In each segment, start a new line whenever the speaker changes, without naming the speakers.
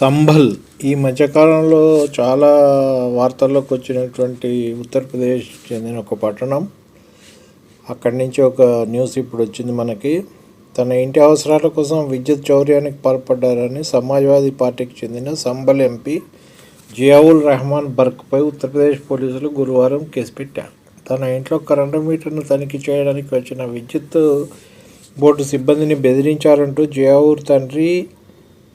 సంభల్ ఈ మధ్యకాలంలో చాలా వార్తల్లోకి వచ్చినటువంటి ఉత్తరప్రదేశ్ చెందిన ఒక పట్టణం. అక్కడి నుంచి ఒక న్యూస్ ఇప్పుడు వచ్చింది మనకి. తన ఇంటి అవసరాల కోసం విద్యుత్ చౌర్యానికి పాల్పడ్డారని సమాజ్వాదీ పార్టీకి చెందిన సంభల్ ఎంపీ జియావుల్ రెహమాన్ బర్క్పై ఉత్తరప్రదేశ్ పోలీసులు గురువారం కేసు పెట్టారు. తన ఇంట్లో కరెంటు మీటర్ను తనిఖీ చేయడానికి వచ్చిన విద్యుత్ బోర్డు సిబ్బందిని బెదిరించారంటూ జియావుర్ తండ్రి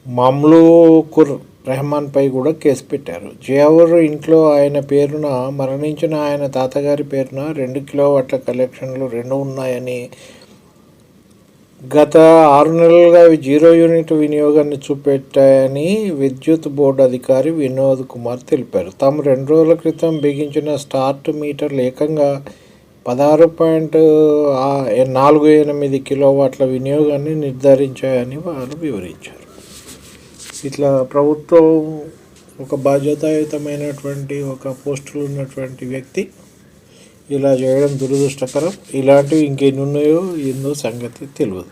మమ్లూకుర్ రెహమాన్పై కూడా కేసు పెట్టారు. జియావుర్ ఇంట్లో ఆయన పేరున, మరణించిన ఆయన తాతగారి పేరున 2 కిలోవాట్ల కలెక్షన్లు 2 ఉన్నాయని, గత 6 నెలలుగా అవి 0 యూనిట్ వినియోగాన్ని చూపెట్టాయని విద్యుత్ బోర్డు అధికారి వినోద్ కుమార్ తెలిపారు. తాము 2 రోజుల క్రితం బిగించిన స్టార్ట్ మీటర్లు ఏకంగా 16.48 కిలోవాట్ల వినియోగాన్ని నిర్ధారించాయని వారు వివరించారు. ఇట్లా ప్రభుత్వం ఒక బాధ్యతాయుతమైనటువంటి ఒక పోస్టులు ఉన్నటువంటి వ్యక్తి ఇలా చేయడం దురదృష్టకరం. ఇలాంటివి ఇంకెన్ని ఉన్నాయో ఏందో సంగతి తెలియదు.